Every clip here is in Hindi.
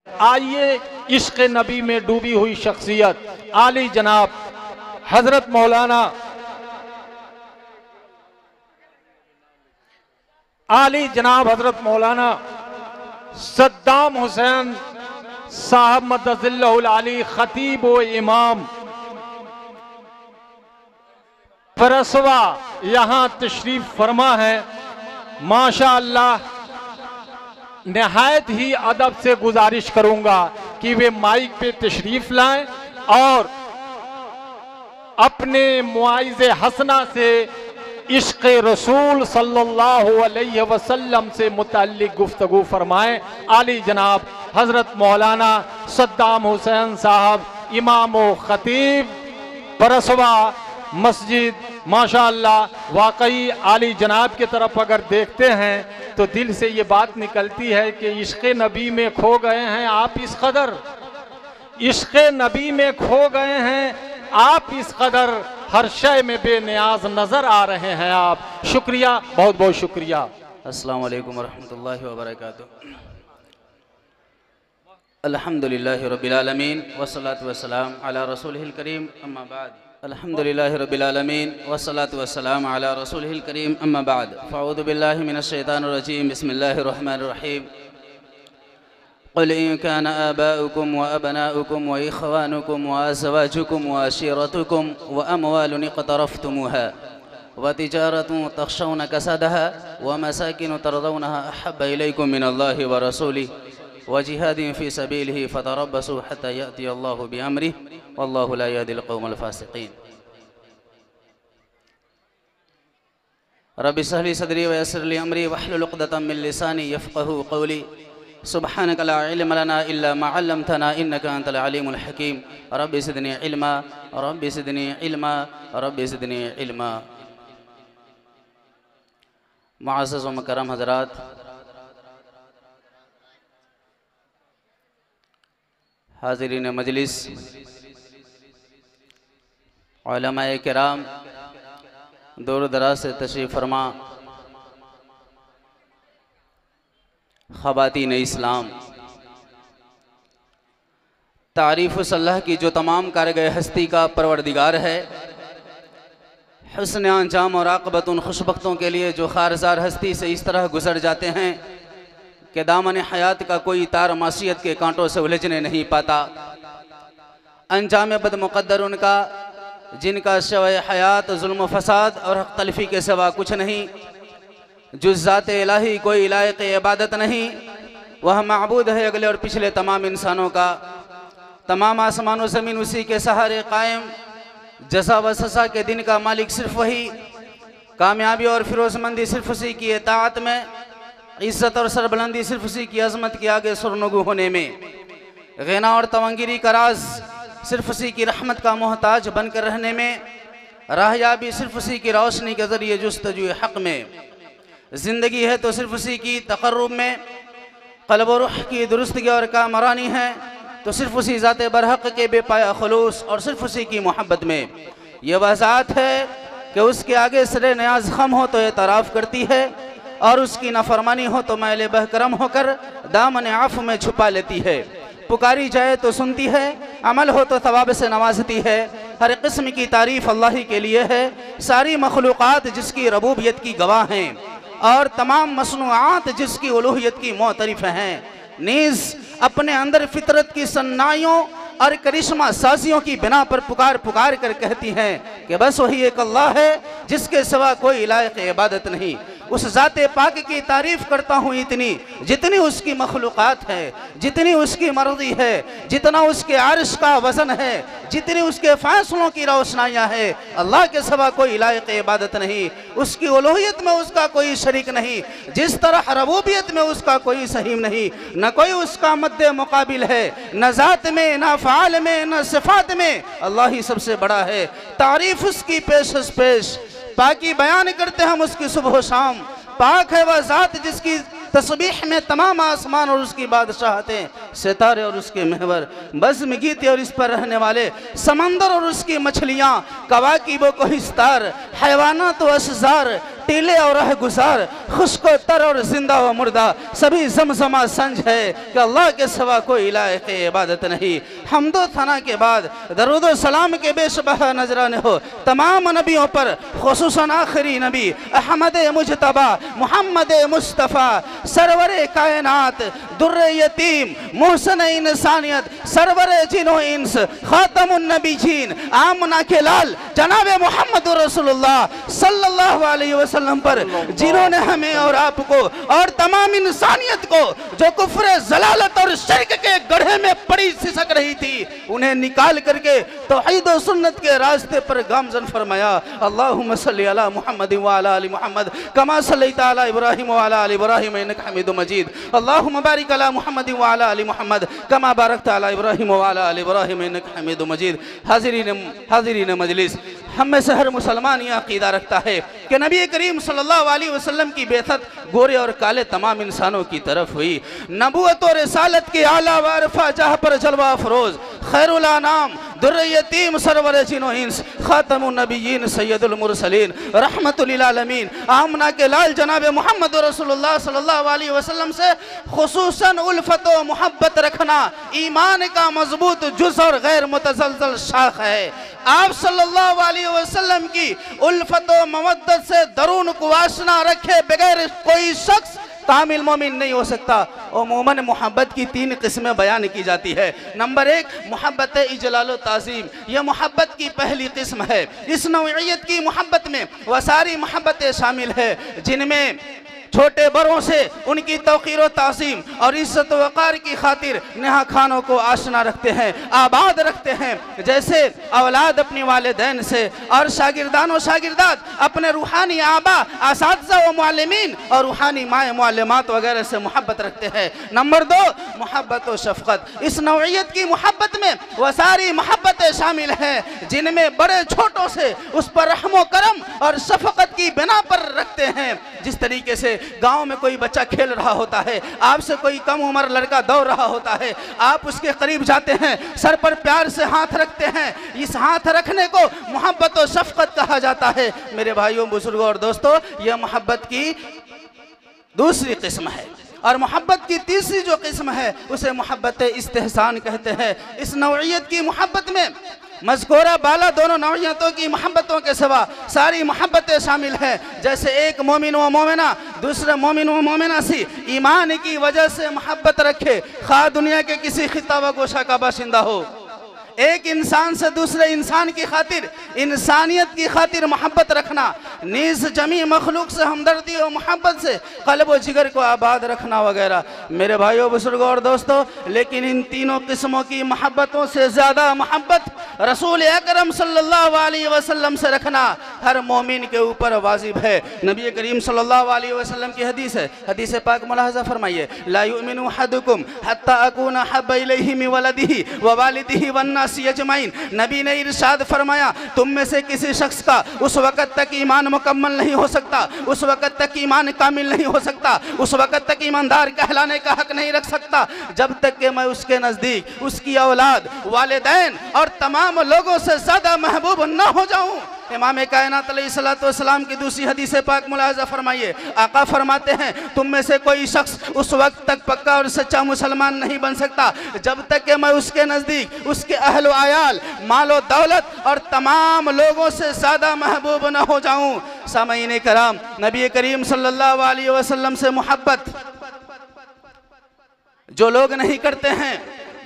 आइए इश्क़ नबी में डूबी हुई शख्सियत आली जनाब हजरत मौलाना सद्दाम हुसैन साहब मद्दज़िल्लहुल आली खतीब व इमाम परसवा यहाँ तशरीफ फरमा है। माशा अल्लाह, नहायत ही अदब से गुजारिश करूंगा कि वे माइक पे तशरीफ लाएं और अपने मुआइज़े हसना से इश्क़ रसूल सल्लल्लाहु अलैहि वसल्लम से मुतल्लिक़ गुफ्तगू फरमाएं। आली जनाब हज़रत मौलाना सद्दाम हुसैन साहब इमाम व ख़तीब परसवा मस्जिद। माशाअल्लाह, वाकई आली जनाब की तरफ अगर देखते हैं तो दिल से ये बात निकलती है कि इश्क़ नबी में खो गए हैं आप, इस कदर इश्क़ नबी में खो गए हैं आप, इस कदर हर शय में बेनियाज नजर आ रहे हैं आप। शुक्रिया, बहुत बहुत शुक्रिया। अस्सलाम वालेकुम वरहमतुल्लाहि वबरकातुहू। अल्हम्दुलिल्लाहि रब्बिल आलमीन वस्सलातु वस्सलाम अला रसूलिहिल करीम अम्मा बाद। अल्हम्दुलिल्लाहि रब्बिल आलमीन वस्सलातु वस्सलाम अला रसूलिहिल करीम अम्मा बाद। फ़अऊज़ु बिल्लाहि मिनश शैतानिर रजीम। बिस्मिल्लाहिर रहमानिर रहीम। क़ुल इन कान आबाउकुम व अबनाउकुम व इख़वानुकुम व अज़वाजुकुम व अशीरतुकुम व अमवालुन इक़्तरफ़्तुमूहा व तिजारतुन तख़शौना कसदहा व मसाकिन तरदौनहा अहब्बा इलैकुम मिनल्लाहि व रसूलिहि व जिहादिन फ़ी सबीलिहि फ़तरब्बसू हत्ता यअतिय अल्लाहु बिअम्रिहि वल्लाहु ला यहदिल क़ौमल फ़ासिक़ीन। रब्बि इश्रह ली सदरी व यस्सिर ली अमरी वहलुल उक़दतम मिन लिसानी यफ़क़हू क़ौली। सुब्हानक ला इल्म लना इल्ला मा अल्लमतना इन्नका अंतल अलीमुल हकीम। Rabbi ज़िदनी इल्मा, rabbi ज़िदनी इल्मा, rabbi ज़िदनी इल्मा। मुअज़्ज़ज़ व मुकर्रम हज़रात, हाज़िरीन मजलिस, उलमाए किराम, दूर दराज से तशरीफ़ फरमा, ख़वातीन इस्लाम, तारीफ़ उस अल्लाह की जो तमाम कारगए हस्ती का परवरदिगार है। हुस्न अंजाम और आक़िबत उन खुशबख्तों के लिए जो खारज़ार हस्ती से इस तरह गुज़र जाते हैं कि दामन हयात का कोई तार मासियत के कांटों से उलझने नहीं पाता। अंजाम बद मुक़द्दर उनका जिनका शव हयात जुल्म फसाद और हक़ तलफ़ी के सिवा कुछ नहीं। जुज़ ज़ात इलाही कोई लायक़ इबादत नहीं। वह माबूद है अगले और पिछले तमाम इंसानों का। तमाम आसमान व ज़मीन उसी के सहारे कायम। जज़ा व सज़ा के दिन का मालिक सिर्फ वही। कामयाबी और फिरोज़मंदी सिर्फ उसी की इताअत में। इज़्ज़त और सरबुलंदी सिर्फ उसी की अज़मत के आगे सुरनगू होने में। ग़िना और तवंगिरी का राज सिर्फ उसी की रहमत का मोहताज बनकर रहने में। राहयाबी सिर्फ उसी की रोशनी के ज़रिए जुस्तजू हक़ में। ज़िंदगी है तो सिर्फ उसी की तक़र्रुब में। क़ल्ब व रूह की दुरुस्तगी और कामरानी है तो सिर्फ उसी ज़ात बरहक़ के बेपाया खुलूस और सिर्फ उसी की मोहब्बत में। यह वह ज़ात है कि उसके आगे सरे न्याज़ ख़म हो तो एतराफ़ करती है और उसकी नाफरमानी हो तो मैल बहकरम होकर दामन आफ़ में छुपा लेती है। पुकारी जाए तो सुनती है, अमल हो तो सवाब से नवाजती है। हर किस्म की तारीफ़ अल्लाह ही के लिए है। सारी मखलूक़ात जिसकी रबूबियत की गवाह हैं और तमाम मसनूआत जिसकी उलूहियत की मोतरिफ़ हैं। नीज़ अपने अंदर फितरत की सन्नाइयों और करिश्मा साजियों की बिना पर पुकार पुकार कर कहती हैं कि बस वही एक अल्लाह है जिसके सिवा कोई लायक़ इबादत नहीं। उस ज़ाते पाक की तारीफ़ करता हूँ इतनी जितनी उसकी मखलूक़ात है, जितनी उसकी मर्ज़ी है, जितना उसके अर्श का वज़न है, जितनी उसके फ़ैसलों की रोशनाइयाँ है। अल्लाह के सिवा कोई लायक़ इबादत नहीं। उसकी उलूहियत में उसका कोई शरीक नहीं। जिस तरह रबूबियत में उसका कोई सहीम नहीं, न कोई उसका मद्दे मुकाबिल है, न ज़ात में, न फ़ाल में, न सिफ़ात में। अल्लाह ही सबसे बड़ा है। तारीफ़ उसकी पेशस पेश, पाकी बयान करते हम उसकी सुबह शाम। पाक है वह ज़ात जिसकी तस्बीह में तमाम आसमान और उसकी बादशाहतें, सितारे और उसके महवर, बज़्म गीते और इस पर रहने वाले समंदर और उसकी मछलियाँ, कवाकिब व कोहिस्तार, हैवानात व अशजार, टीले और रह गुजार, खुश्क तर और जिंदा व मुर्दा, सभी जमजमा संज है कि अल्लाह के सिवा कोई लायक इबादत नहीं। हम्दो थना के बाद दरूद व सलाम के बेशबहा नजराने हो तमाम नबियों पर, खुसूसन आखिरी नबी अहमद मुजतबा मोहम्मद मुस्तफ़ा सरवरे कायनात दुर्रे यतीम मोहसन इंसानियत सरवरे जिनो इंस खातमुन नबीजीन आमना के लाल जनाबे मोहम्मद रसूलुल्लाह सल्लल्लाहु अलैहि वसल्लम पर, जिन्होंने हमें और आपको और तमाम इंसानियत को जो कुफ्र जलालत और शिर्क के गड्ढे में पड़ी सिसक रही थी, उन्हें निकाल करके तौहीद और सुन्नत के रास्ते पर गामजन फरमाया। अल्लाहुम्मा सल्ली अला मुहम्मद व अला आलि मुहम्मद कमा सल्लैता अला इब्राहीम व अला आलि इब्राहीम इन्नका हमीदुम मजीद। अल्लाहुम्मा बारिक अला मुहम्मद व अला आलि मुहम्मद कमा बारकता अला इब्राहीम व अला आलि इब्राहीम इन्नका हमीदुम मजीद। हाज़िरीन मजलिस, हम में से हर मुसलमान यह अकीदा रखता है कि नबी करीम सल्लल्लाहु अलैहि वसल्लम की बेअत गोरे और काले तमाम इंसानों की तरफ हुई। नबूवत और रिसालत के आला व अरफा जहाँ पर जलवा अफरोज खैरुल अनाम दुर्र यतीम सरवर जिनो इंस खातमुन नबिय्यीन सैयदुल मुरसलीन रहमतुल लिल आलमीन आमना के लाल जनाब मोहम्मद रसूलुल्लाह सल्लल्लाहु अलैहि वसल्लम से खुसूसन उल्फत व मोहब्बत रखना ईमान का मजबूत जुज़ और गैर मुतज़लज़ल शाख है। आप सल्लल्लाहु अलैहि वसल्लम की उल्फत व मवद्दत से दरून को वासना रखे बगैर कोई शख्स कामिल मोमिन नहीं हो सकता। और मोमन मोहब्बत की तीन किस्में बयान की जाती है। नंबर एक, मोहब्बत इजलाल ताज़ीम, यह मोहब्बत की पहली किस्म है। इस नौइयत की मोहब्बत में वह सारी मोहब्बतें शामिल है जिनमें छोटे बड़ों से उनकी तौक़ीर व ताज़ीम और इज़्ज़त व वक़ार की खातिर नेहा खानों को आशना रखते हैं, आबाद रखते हैं। जैसे औलाद अपने वालिदैन से और शागिर्दान व शागिर्दात अपने रूहानी आबा असातिज़ा व मुअल्लिमीन और रूहानी माए मुअल्लिमात वगैरह से मोहब्बत रखते हैं। नंबर दो, मोहब्बत व शफ़क़त। इस नौइयत की मोहब्बत में वह सारी मोहब्बतें शामिल हैं जिनमें बड़े छोटों से उस पर रहम व करम और शफ़क़त की बिना पर रखते हैं। जिस तरीके से गांव में कोई बच्चा खेल रहा होता है, आपसे कोई कम उम्र लड़का दौड़ रहा होता है, आप उसके करीब जाते हैं, सर पर प्यार से हाथ रखते हैं, इस हाथ रखने को मोहब्बत और शफ़क़त कहा जाता है। मेरे भाइयों बुजुर्गों और दोस्तों, यह मोहब्बत की दूसरी किस्म है। और मोहब्बत की तीसरी जो किस्म है उसे मोहब्बत इस्तेहसान कहते हैं। इस नौइयत की मोहब्बत में मज़कूरा बाला दोनों नौइयतों की मोहब्बतों के सिवा सारी मोहब्बतें शामिल हैं। जैसे एक मोमिन व मोमिना दूसरे मोमिन व मोमिना से ईमान की वजह से मोहब्बत रखे, खा दुनिया के किसी खिता व गोशा का बाशिंदा हो। एक इंसान से दूसरे इंसान की खातिर, इंसानियत की खातिर मोहब्बत रखना, नीज़ जमी मखलूक से हमदर्दी और मोहब्बत से क़ल्ब व जिगर को आबाद रखना वगैरह। मेरे भाइयों बुजुर्गों और दोस्तों, लेकिन इन तीनों किस्मों की मोहब्बतों से ज़्यादा मोहब्बत रसूल अकरम सल्लल्लाहु अलैहि वसल्लम से रखना हर मोमिन के ऊपर वाजिब है। नबी करीम सल्लल्लाहु अलैहि वसल्लम की हदीस है, हदीस पाक मुलाहज़ा फरमाइए, ला युमिनु अहदुकुम हत्ता अकूना हब्बा इलैहि मिन वलदिही व वालिदिही वन अजमाइन। नबी ने इरशाद फरमाया, तुम में से किसी शख्स का उस वक़्त तक ईमान मुकम्मल नहीं हो सकता, उस वक़्त तक ईमान कामिल नहीं हो सकता, उस वक़्त तक ईमानदार कहलाने का हक नहीं रख सकता जब तक कि मैं उसके नज़दीक उसकी औलाद, वालिदैन और तमाम लोगों से ज़्यादा महबूब न हो जाऊँ। इमाम कायनात अलैहिस्सलातु वस्सलाम की दूसरी हदीस पाक मुलाहज़ा फरमाइए, आका फरमाते हैं, तुम में से कोई शख्स उस वक्त तक पक्का और सच्चा मुसलमान नहीं बन सकता जब तक कि मैं उसके नज़दीक उसके अहल व आयाल, मालो दौलत और तमाम लोगों से ज़्यादा महबूब न हो जाऊँ। सामईन कराम, नबी करीम सल्लल्लाहु अलैहि वसल्लम से मोहब्बत जो लोग नहीं करते हैं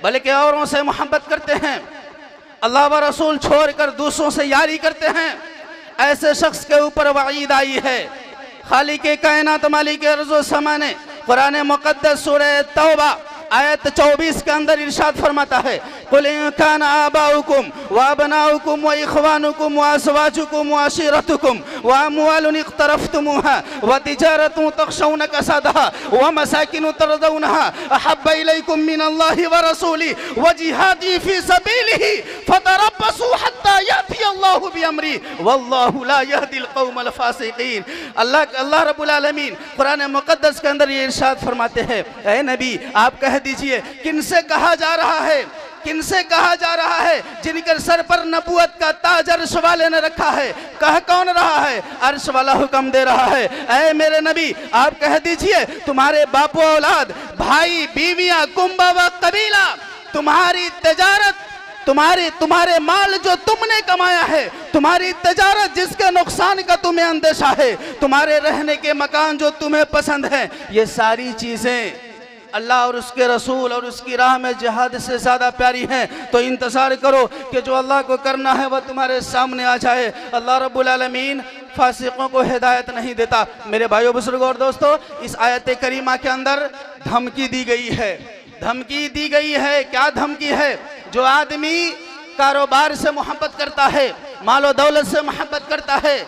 बल्कि औरों से मोहब्बत करते हैं, अल्लाह व रसूल छोड़कर दूसरों से यारी करते हैं, ऐसे शख्स के ऊपर वईद आई है। खालिक कायनात मालिक अर्ज़ व समा ने कुरान मुक़द्दस सूरह तौबा आयत 24 के अंदर इरशाद फरमाता है, कुल इन कान आबाउकुम व अबनाउकुम व इख्वानुकुम व अज़वाजुकुम व अशीरतुकुम व अमवालुन इक़्तरफ़्तुमूहा व तिजारतुन तख़शौन कसदहा व मसाकिन तरदौनहा अहब्बा इलैकुम मिनल्लाहि व रसूलिही व जिहादि फ़ी सबीलिही फ़तरब्बसू हत्ता याति अल्लाहु बिअम्री वल्लाहु ला यहदिल क़ौमल फ़ासिक़ीन। अल्लाह रब्बुल आलमीन कुरान मुक़द्दस के अंदर ये इरशाद फरमाते हैं, ऐ नबी आप कह दीजिए, किनसे कहा जा रहा है किनसे कहा जा रहा है? जिनके सर पर नबूवत का ताज अर्श वाले ने रखा है। कह कौन रहा है? अर्श वाला हुक्म दे रहा है, ऐ मेरे नबी आप कह दीजिए तुम्हारे बापो औलाद, भाई बीवियां, कुंबा व कबीला, तुम्हारी तजारत, तुम्हारे माल जो तुमने कमाया है, तुम्हारी तजारत जिसके नुकसान का तुम्हें अंदेशा है, तुम्हारे रहने के मकान जो तुम्हें पसंद है, ये सारी चीजें अल्लाह और उसके रसूल और उसकी राह में जिहाद से ज़्यादा प्यारी हैं। तो इंतज़ार करो कि जो अल्लाह को करना है वह तुम्हारे सामने आ जाए। अल्लाह रब्बुल आलमीन फासिकों को हिदायत नहीं देता। मेरे भाइयों बुजुर्गों और दोस्तों, इस आयत करीमा के अंदर धमकी दी गई है। धमकी दी गई है। क्या धमकी है? जो आदमी कारोबार से मोहब्बत करता है, मालो दौलत से मोहब्बत करता है,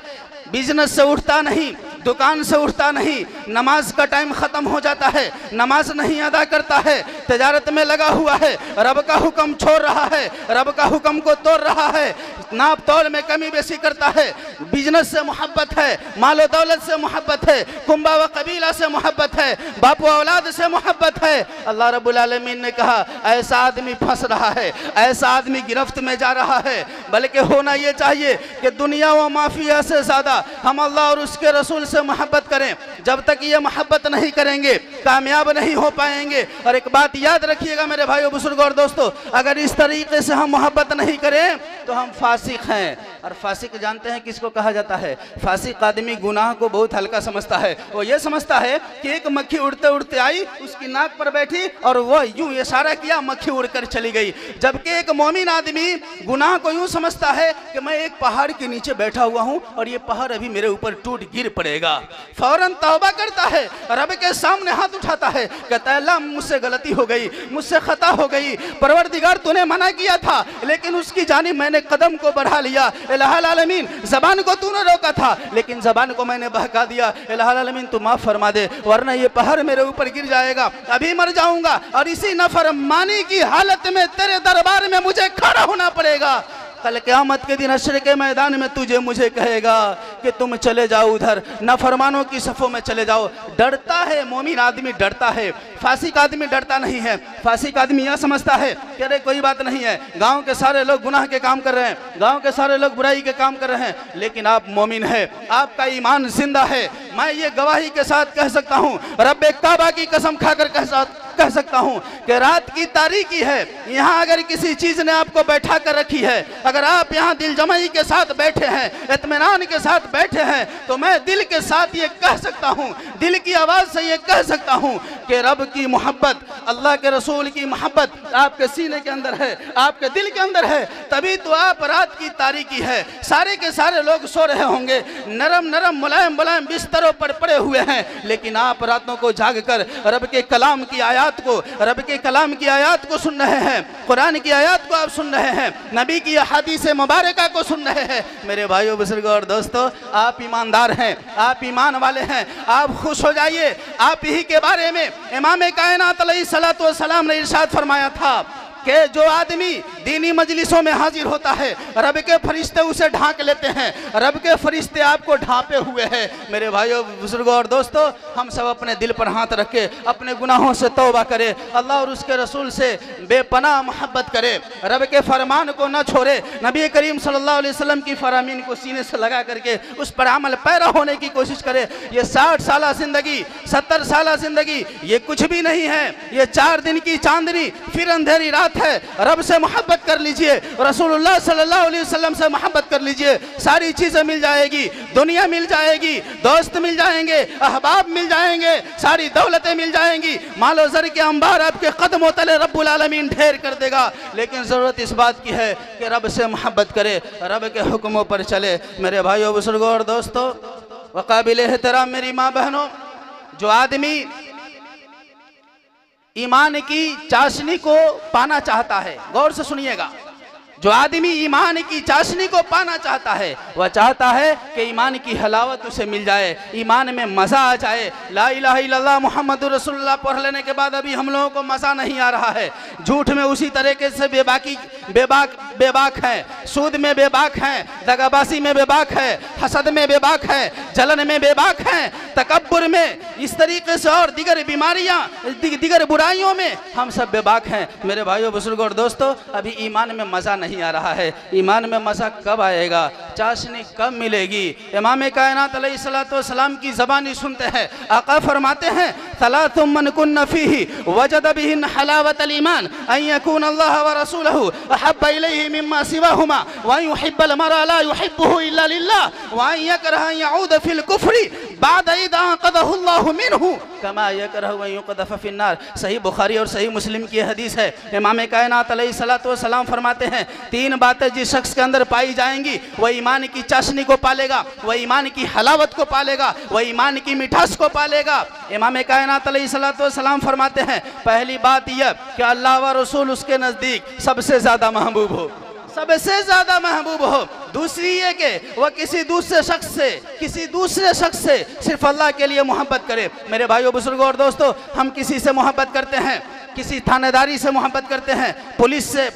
बिजनेस से उठता नहीं, दुकान से उठता नहीं, नमाज का टाइम ख़त्म हो जाता है, नमाज नहीं अदा करता है, तजारत में लगा हुआ है, रब का हुक्म छोड़ रहा है, रब का हुक्म को तोड़ रहा है, नाप तोल में कमी बेसी करता है, बिजनेस से मोहब्बत है, मालो दौलत से मोहब्बत है, कुंबा व कबीला से मोहब्बत है, बापू औलाद से मोहब्बत है। अल्लाह रब्बुल आलमीन ने कहा ऐसा आदमी फंस रहा है, ऐसा आदमी गिरफ्त में जा रहा है। बल्कि होना ये चाहिए कि दुनिया व माफिया से ज़्यादा हम अल्लाह और उसके रसूल से मोहब्बत करें। जब तक ये मोहब्बत नहीं करेंगे कामयाब नहीं हो पाएंगे। और एक बात याद रखिएगा मेरे भाइयों बुजुर्गों और दोस्तों, अगर इस तरीके से हम मोहब्बत नहीं करें तो हम फासिक हैं। और फासिक जानते हैं किसको कहा जाता है? फासिक आदमी गुनाह को बहुत हल्का समझता है। वो ये समझता है कि एक मक्खी उड़ते उड़ते आई, उसकी नाक पर बैठी और वह यूं इशारा किया, मक्खी उड़कर चली गई। जबकि एक मोमिन आदमी गुनाह को यूं समझता है कि मैं एक पहाड़ के नीचे बैठा हुआ हूं और ये पहाड़ अभी मेरे ऊपर टूट गिर पड़ेगा। फौरन तौबा करता है, रब के सामने हाथ उठाता है, कहता है अल्लाह मुझसे गलती हो गई, मुझसे खता हो गई, परवरदिगार तूने मना किया था लेकिन उसकी जानिब मैंने कदम को बढ़ा लिया। इलाहुल आलमीन ज़बान को तूने रोका था लेकिन ज़बान को मैंने बहका दिया। इलाहुल आलमीन तू माफ़ फरमा दे वरना ये पहाड़ मेरे ऊपर गिर जाएगा, अभी मर जाऊंगा और इसी नफरमानी की हालत में तेरे दरबार में मुझे खड़ा होना पड़ेगा। कल क़यामत के दिन हश्र के मैदान में तुझे मुझे कहेगा कि तुम चले जाओ उधर, नाफरमानों की सफ़ों में चले जाओ। डरता है मोमिन आदमी, डरता है। फासिक आदमी डरता नहीं है। फासिक आदमी यह समझता है कि अरे कोई बात नहीं है, गांव के सारे लोग गुनाह के काम कर रहे हैं, गांव के सारे लोग बुराई के काम कर रहे हैं, लेकिन आप मोमिन है, आपका ईमान जिंदा है। मैं ये गवाही के साथ कह सकता हूँ, रब्बे काबा की कसम खाकर कह सकता हूं कि रात की तारीकी है, यहां अगर किसी चीज ने आपको बैठा कर रखी है, अगर आप यहां दिल जमाई के साथ बैठे हैं, इत्मीनान के साथ बैठे हैं, तो मैं दिल के साथ ये कह सकता हूं, दिल की आवाज से ये कह सकता हूं कि रब की मोहब्बत, अल्लाह के रसूल की मोहब्बत आपके सीने के अंदर है, आपके दिल के अंदर है। तभी तो आप रात की तारीकी है, सारे के सारे लोग सो रहे होंगे, नरम नरम मुलायम मुलायम बिस्तरों पर पड़े हुए हैं, लेकिन आप रातों को जाग कर रब के कलाम की आयात को, रब के कलाम की आयत को सुन रहे हैं, कुरान की आयत को आप सुन रहे हैं, नबी की हदीस मुबारका को सुन रहे हैं। मेरे भाइयों बुजुर्गों और दोस्तों, आप ईमानदार हैं, आप ईमान वाले हैं, आप खुश हो जाइए। आप ही के बारे में इमाम कायनात अलैहिस्सलातु वस्सलाम ने इरशाद फरमाया था कि जो आदमी दीनी मजलिसों में हाजिर होता है, रब के फरिश्ते उसे ढांक लेते हैं, रब के फरिश्ते आपको ढांपे हुए हैं। मेरे भाइयों बुजुर्गों और दोस्तों, हम सब अपने दिल पर हाथ रखे अपने गुनाहों से तौबा करें, अल्लाह और उसके रसूल से बेपनाह मोहब्बत करें, रब के फरमान को न छोड़े, नबी करीम सल्लल्लाहु अलैहि वसल्लम की फरामीन को सीने से लगा करके उस पर अमल पैरा होने की कोशिश करें। ये 60 साल जिंदगी, 70 साल जिंदगी ये कुछ भी नहीं है, ये 4 दिन की चांदनी फिर अंधेरी रात है। रब से मोहब्बत कर लीजिए, रसूलुल्लाह सल्लल्लाहु अलैहि वसल्लम से मोहब्बत कर लीजिए, सारी चीजें मिल जाएगी, दुनिया मिल जाएगी, दोस्त मिल जाएंगे, अहबाब मिल जाएंगे, सारी दौलतें मिल जाएंगी, मालो ज़र के अंबार आपके कदमों तले रब्बुल आलमीन ढेर कर देगा। लेकिन ज़रूरत इस बात की है कि रब से मोहब्बत करे, रब के हुक्मों पर चले। मेरे भाइयों बुजुर्गों और दोस्तों, वक़ाबिल एहतराम मेरी माँ बहनों, जो आदमी ईमान की चाशनी को पाना चाहता है, गौर से सुनिएगा, जो आदमी ईमान की चाशनी को पाना चाहता है, वह चाहता है कि ईमान की हलावत उसे मिल जाए, ईमान में मज़ा आ जाए। ला इलाहा इल्लल्लाह मुहम्मदुर रसूलुल्लाह पढ़ लेने के बाद अभी हम लोगों को मज़ा नहीं आ रहा है, झूठ में उसी तरीके से बेबाक हैं, सूद में बेबाक हैं, दगाबाजी में बेबाक है, हसद में बेबाक है, जलन में बेबाक हैं, तकब्बुर में, इस तरीके से और दीगर बीमारियां, दीगर बुराइयों में हम सब बेबाक हैं। मेरे भाइयों बुजुर्गों और दोस्तों, अभी ईमान में मज़ा नहीं आ रहा है। ईमान में मज़ा कब आएगा, चाशनी कब मिलेगी? इमाम कायनात अलैहिस्सलातु वस्सलाम की ज़बानी सुनते हैं, आका फरमाते हैं सलासुम मन कुन्न फीही वजद बिहिन हलावतल ईमान अन यकून अल्लाह व रसूलहु अहब्ब इलैहि मिम्मा सिवाहुमा व अन युहिब्बल मरअ ला युहिब्बुहु इल्ला लिल्लाह व अन यकरह अन यऊद फिल कुफ्रि बाद इद अनक़दहु अल्लाहु मिन्हु कमा यकरहु अन युक़दफ़ फिन्नार। सही बुखारी और सही मुस्लिम की हदीस है। इमाम कायनात अलैहिस्सलातु वस्सलाम फरमाते हैं, तीन बातें जिस शख्स के अंदर पाई जाएंगी वह ईमान की चाशनी को पालेगा, वह ईमान की हलावत को पालेगा, वह ईमान की मिठास को पालेगा। इमाम कायनात अलैहिस्सलातु वस्सलाम फरमाते हैं, पहली बात यह कि अल्लाह व रसूल उसके नज़दीक सबसे ज़्यादा महबूब हो, सबसे ज़्यादा महबूब हो। दूसरी ये कि वह किसी दूसरे शख्स से सिर्फ अल्लाह के लिए मोहब्बत करे। मेरे भाइयों बुजुर्गों और दोस्तों, हम किसी से मोहब्बत करते हैं, किसी थानेदारी से मोहब्बत करते हैं, पुलिस से,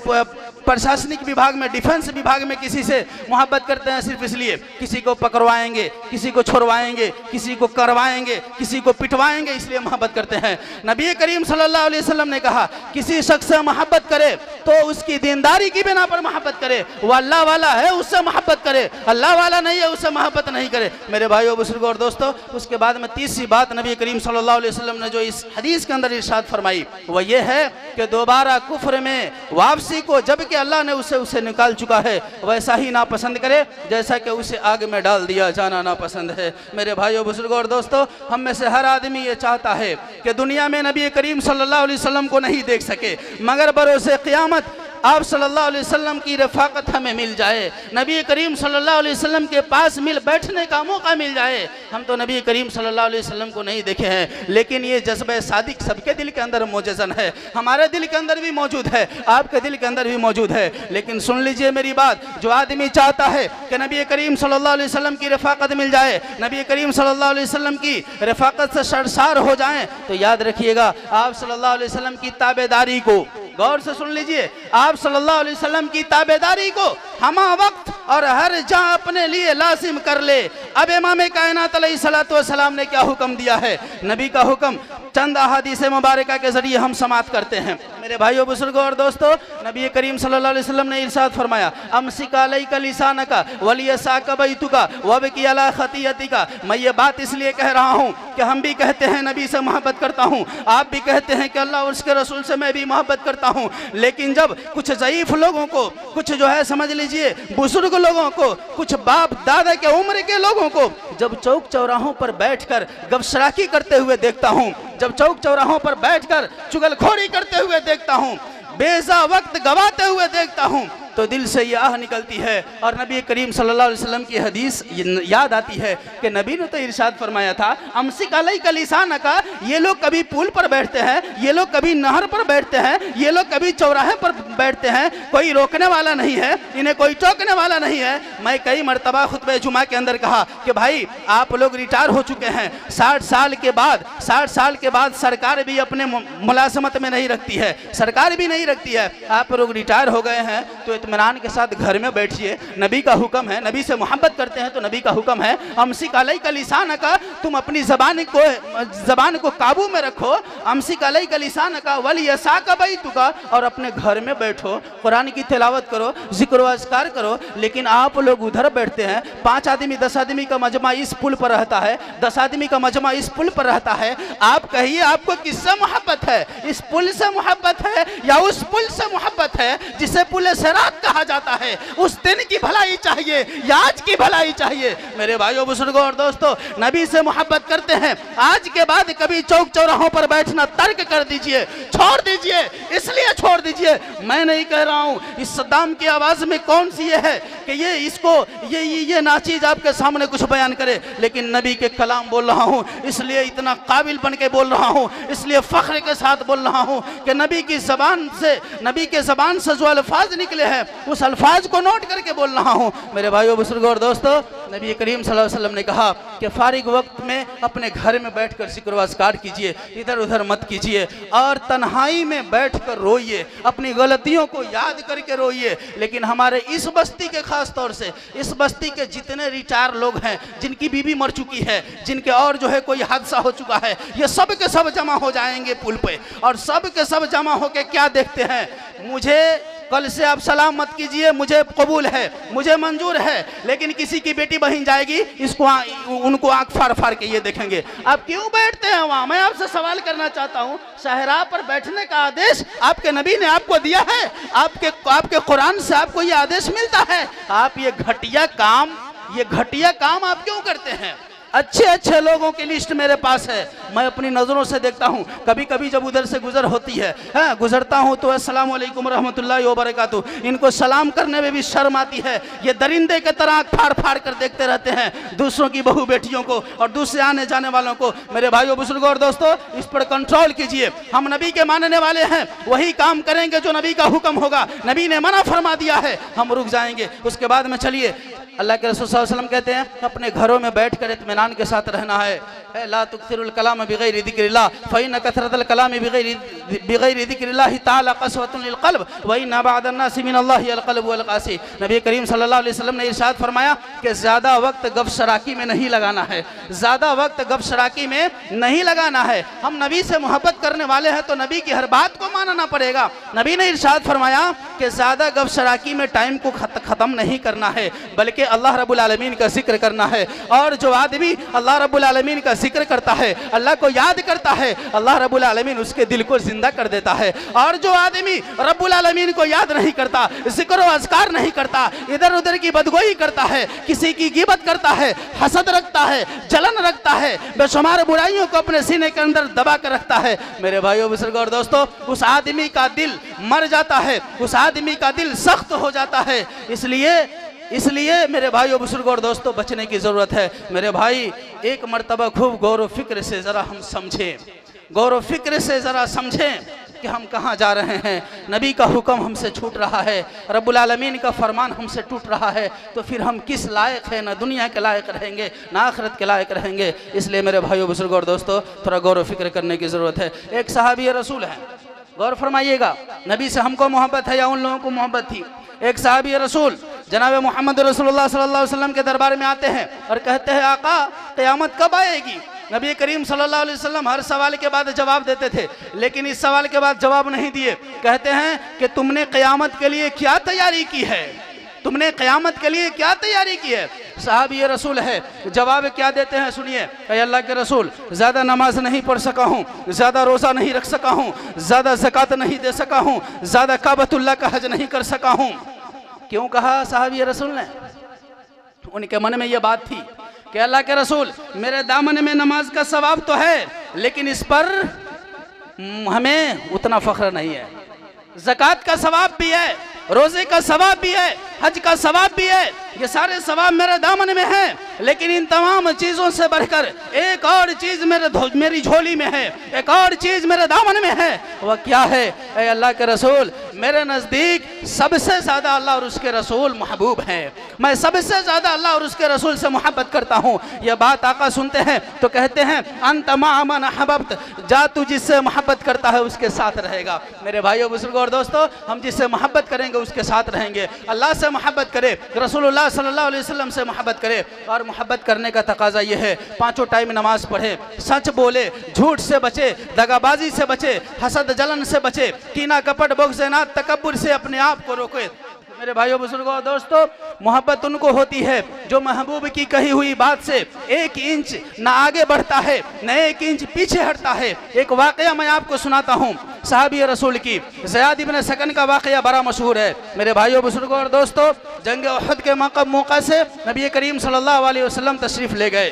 प्रशासनिक विभाग में, डिफेंस विभाग में किसी से मोहब्बत करते हैं सिर्फ इसलिए किसी को पकड़वाएंगे, किसी को छोड़वाएंगे, किसी को करवाएंगे, किसी को पिटवाएंगे, इसलिए मोहब्बत करते हैं। नबी करीम सल्लल्लाहु अलैहि वसल्लम ने कहा, किसी शख्स से मोहब्बत करे तो उसकी दीनदारी की बिना पर मोहब्बत करे। वो अल्लाह वाला है उससे मोहब्बत करे, अल्लाह वाला नहीं है उससे मोहब्बत नहीं करे। मेरे भाइयों बुजुर्गों और दोस्तों, उसके बाद में तीसरी बात नबी करीम सल्लल्लाहु अलैहि वसल्लम ने जो इस हदीस के अंदर इरशाद फरमाई वह ये है कि दोबारा कुफ्र में वापसी को जबकि अल्लाह ने उसे निकाल चुका है वैसा ही नापसंद करे जैसा कि उसे आग में डाल दिया जाना नापसंद है। मेरे भाइयों बुजुर्गों और दोस्तों, हम में से हर आदमी ये चाहता है कि दुनिया में नबी करीम सल्लल्लाहु अलैहि वसल्लम को नहीं देख सके, मगर बरोसे क़यामत आप सल्लल्लाहु अलैहि वसल्लम की रफ़ाकत हमें मिल जाए, नबी करीम सल्लल्लाहु अलैहि वसल्लम के पास मिल बैठने का मौका मिल जाए। हम तो नबी करीम सल्लल्लाहु अलैहि वसल्लम को नहीं देखे हैं, लेकिन ये जज्बे सादिक सबके दिल के अंदर मौजूद है, हमारे दिल के अंदर भी मौजूद है, आपके दिल के अंदर भी मौजूद है। लेकिन सुन लीजिए मेरी बात, जो आदमी चाहता है कि नबी करीम सल्लल्लाहु अलैहि वसल्लम की रफ़ाकत मिल जाए, नबी करीम सल्लल्लाहु अलैहि वसल्लम की रफ़ाकत से शर्मसार हो जाएं, तो याद रखिएगा आप सल्लल्लाहु अलैहि वसल्लम की ताबेदारी को, गौर से सुन लीजिए, आप सल्लल्लाहु अलैहि वसल्लम की ताबेदारी को हमा वक्त और हर जहाँ अपने लिए लाजिम कर ले। अब इमाम कायनात अलैहिस्सलातु वस्सलाम ने क्या हुक्म दिया है, नबी का हुक्म चंद अहादीस मुबारका के जरिए हम समाप्त करते हैं। मेरे भाइयों बुजुर्गों और दोस्तों, नबी करीम सल्लल्लाहु अलैहि वसल्लम ने इरशाद फरमाया, अमसिक अलैका लिसानका वलियसाका बैतुका वबकी अला खतियतिका। मैं ये बात इसलिए कह रहा हूँ कि हम भी कहते हैं नबी से मोहब्बत करता हूँ, आप भी कहते हैं कि अल्लाह और उसके रसूल से मैं भी मोहब्बत करता हूँ, लेकिन जब कुछ ज़ईफ लोगों को, कुछ जो है समझ लीजिए बुजुर्ग लोगों को, कुछ बाप दादा के उम्र के लोगों को जब चौक चौराहों पर बैठकर गपशराकी करते हुए देखता हूँ, जब चौक चौराहों पर बैठकर चुगलखोरी करते हुए देखता हूँ, बेजा वक्त गवाते हुए देखता हूँ, तो दिल से यह आह निकलती है और नबी करीम सल्लल्लाहु अलैहि वसल्लम की हदीस याद आती है कि नबी ने तो इरशाद फरमाया था, अमसिक अलैका लिसानका, ये लोग कभी पुल पर बैठते हैं, ये लोग कभी नहर पर बैठते हैं, ये लोग कभी चौराहे पर बैठते हैं, कोई रोकने वाला नहीं है, इन्हें कोई टोकने वाला नहीं है। मैं कई मरतबा खुतबे जुमा के अंदर कहा कि भाई आप लोग रिटायर हो चुके हैं, 60 साल के बाद सरकार भी अपने मुलाजमत में नहीं रखती है, सरकार भी नहीं रखती है, आप लोग रिटायर हो गए हैं तो इत्मीनान के साथ घर में बैठिए, नबी का हुक्म है, नबी से मोहब्बत करते हैं तो नबी का हुक्म है, अमसिक अलैका लिसानका, तुम अपनी ज़बान को काबू में रखो, अमसिक अलैका लिसानका वलियसाका बैतुका, और अपने घर में बैठो, कुरान की तिलावत करो, जिक्र व अज़कार करो। लेकिन आप लोग उधर बैठते हैं, 5 आदमी 10 आदमी का मजमा इस पुल पर रहता है, 10 आदमी का मजमा इस पुल पर रहता है, आप कहिए आपको किससे मोहब्बत है, इस पुल से मोहब्बत है या उस पुल से मोहब्बत है जिसे पुल सिरात कहा जाता है? उस दिन की भलाई चाहिए या आज की भलाई चाहिए? मेरे भाइयों बुजुर्गों और दोस्तों, नबी से मोहब्बत करते हैं, आज के बाद कभी चौक चौराहों पर बैठना तर्क कर दीजिए, छोड़ दीजिए, इसलिए छोड़ दीजिए। मैं नहीं कह रहा हूं इस सद्दाम की आवाज में कौन सी ये है कि ये नाचीज आपके सामने कुछ बयान करे, लेकिन नबी के कलाम बोल रहा हूं, इसलिए इतना काबिल बन के बोल रहा हूं, इसलिए फख्र के साथ बोल रहा हूं कि नबी की ज़बान से जो अल्फाज निकले हैं उस अल्फाज को नोट करके बोल रहा हूँ। मेरे भाइयों बुजुर्गों और दोस्तों, नबी करीम सल्लल्लाहु अलैहि वसल्लम ने कहा कि फारिग वक्त में अपने घर में बैठकर जिक्र व अस्कार कीजिए, इधर उधर मत कीजिए, और तन्हाई में बैठकर रोइए, अपनी गलतियों को याद करके रोइए। लेकिन हमारे इस बस्ती के खास तौर से, इस बस्ती के जितने रिटायर लोग हैं, जिनकी बीवी मर चुकी है, जिनके और जो है कोई हादसा हो चुका है, ये सब के सब जमा हो जाएंगे पुल पे, और सब के सब जमा होके क्या देखते हैं, मुझे कल से आप सलाम मत कीजिए, मुझे कबूल है, मुझे मंजूर है, लेकिन किसी की बेटी बहन जाएगी, इसको उनको आंख फाड़ फाड़ के ये देखेंगे। आप क्यों बैठते हैं वहाँ? मैं आपसे सवाल करना चाहता हूँ, सहरा पर बैठने का आदेश आपके नबी ने आपको दिया है? आपके कुरान से आपको ये आदेश मिलता है? आप ये घटिया काम आप क्यों करते हैं? अच्छे अच्छे लोगों की लिस्ट मेरे पास है, मैं अपनी नज़रों से देखता हूँ। कभी कभी जब उधर से गुजर होती है, गुजरता हूँ तो अस्सलाम वालेकुम रहमतुल्लाहि व बरकातुहू, इनको सलाम करने में भी शर्म आती है। ये दरिंदे के तरह आँख फाड़ फाड़ कर देखते रहते हैं दूसरों की बहू बेटियों को और दूसरे आने जाने वालों को। मेरे भाइयों बुजुर्गों और दोस्तों, इस पर कंट्रोल कीजिए। हम नबी के मानने वाले हैं, वही काम करेंगे जो नबी का हुक्म होगा। नबी ने मना फरमा दिया है, हम रुक जाएंगे। उसके बाद में चलिए, अल्लाह के रसूल सल्लल्लाहु अलैहि वसल्लम कहते हैं अपने घरों में बैठकर इत्मीनान के साथ रहना है। ला तुक्सिरुल कलाम बिगैरि ज़िक्रिल्लाह फ़इन्न कसरतल कलाम बिगैरि ज़िक्रिल्लाह तआला क़स्वतुन लिल क़ल्ब व इन्ना बअदन नासि मिनल्लाहि अल क़ल्ब वल क़ासी। नबी करीम सल्लल्लाहु अलैहि वसल्लम ने इरशाद फरमाया कि ज़्यादा वक्त गपशराकी में नहीं लगाना है, ज़्यादा वक्त गपशराकी में नहीं लगाना है। हम नबी से मोहब्बत करने वाले हैं तो नबी की हर बात को मानना पड़ेगा। नबी ने इरशाद फरमाया कि ज़्यादा गपशराकी में टाइम को ख़त्म नहीं करना है, बल्कि अल्लाह रब्बुल आलमीन का जिक्र करना है। और जो आदमी अल्लाह रब्बुल आलमीन का जिक्र करता है, अल्लाह को याद करता है, अल्लाह रब्बुल आलमीन उसके दिल को जिंदा कर देता है। और जो आदमी रब्बुल आलमीन को याद नहीं करता, जिक्र व अज़कार नहीं करता, इधर उधर की बदगोई करता है, किसी की गिबत करता है, हसद रखता है, जलन रखता है, बेशुमार बुराइयों को अपने सीने के अंदर दबा कर रखता है, मेरे भाइयों बुजुर्गों और दोस्तों, उस आदमी का दिल मर जाता है, उस आदमी का दिल सख्त हो जाता है। इसलिए मेरे भाइयों बुजुर्गों और दोस्तों, बचने की ज़रूरत है। मेरे भाई, एक मर्तबा खूब गौर व फिक्र से ज़रा हम समझें, गौर व फिक्र से ज़रा समझें कि हम कहाँ जा रहे हैं। नबी का हुक्म हमसे छूट रहा है, रब्बुल आलमीन का फरमान हमसे टूट रहा है, तो फिर हम किस लायक हैं? ना दुनिया के लायक रहेंगे, ना आखिरत के लायक रहेंगे। इसलिए मेरे भाइयों बुजुर्गों और दोस्तों, थोड़ा गौर व फिक्र करने की ज़रूरत है। एक सहाबी रसूल है, गौर फरमाइएगा, नबी से हमको मोहब्बत है या उन लोगों को मोहब्बत थी? एक सहाबी रसूल जनाब मोहम्मद रसूलुल्लाह सल्लल्लाहु अलैहि वसल्लम के दरबार में आते हैं और कहते हैं, आका क़यामत कब आएगी? नबी करीम सल्लल्लाहु अलैहि वसल्लम हर सवाल के बाद जवाब देते थे, लेकिन इस सवाल के बाद जवाब नहीं दिए। कहते हैं कि तुमने क़यामत के लिए क्या तैयारी की है? तुमने क़यामत के लिए क्या तैयारी की है? साहब ये रसूल है, जवाब क्या देते हैं सुनिए। अल्लाह के रसूल, ज़्यादा नमाज नहीं पढ़ सका हूँ, ज़्यादा रोज़ा नहीं रख सका हूँ, ज़्यादा ज़कात नहीं दे सका हूँ, ज़्यादा काबतुल्लाह का हज नहीं कर सका हूँ। क्यों कहा साहब ये रसूल ने? उनके मन में ये बात थी कि अल्लाह के रसूल, मेरे दामन में नमाज का सवाब तो है, लेकिन इस पर हमें उतना फ़ख्र नहीं है। ज़कात का सवाब भी है, रोज़े का सवाब भी है, हज का सवाब भी है, ये सारे सवाब मेरे दामन में है, लेकिन इन तमाम चीज़ों से बढ़कर एक और चीज़ मेरी झोली में है, एक और चीज़ मेरे दामन में है। वह क्या है? ऐ अल्लाह के रसूल, मेरे नज़दीक सबसे ज़्यादा अल्लाह और उसके रसूल महबूब हैं। मैं सबसे ज़्यादा अल्लाह और उसके रसूल से मोहब्बत करता हूँ। यह बात आका सुनते हैं तो कहते हैं, अंत मा मन अहबब्त, जा तू जिससे मोहब्बत करता है उसके साथ रहेगा। मेरे भाइयों बुजुर्गों और दोस्तों, हम जिससे मोहब्बत करेंगे उसके साथ रहेंगे। अल्लाह से मोहब्बत करे, रसूलुल्लाह सल्लल्लाहु अलैहि वसल्लम से मोहब्बत करे, और मोहब्बत करने का तकाजा ये है, पाँचों टाइम नमाज पढ़े, सच बोले, झूठ से बचे, दगाबाजी से बचे, हसद जलन से बचे, कीना कपट बोगज़नात तकब्बुर से अपने आप को रोके। मेरे भाइयों बुजुर्गों और दोस्तों, मोहब्बत उनको होती है जो महबूब की कही हुई बात से एक इंच न आगे बढ़ता है न एक इंच पीछे हटता है। एक वाकया मैं आपको सुनाता हूँ, साहबी रसूल की ज़याद इब्न सकन का वाकया बड़ा मशहूर है। मेरे भाइयों बुजुर्गों और दोस्तों, जंग उहद के मौका से नबी करीम सल्लल्लाहु अलैहि वसल्लम तशरीफ़ ले गए।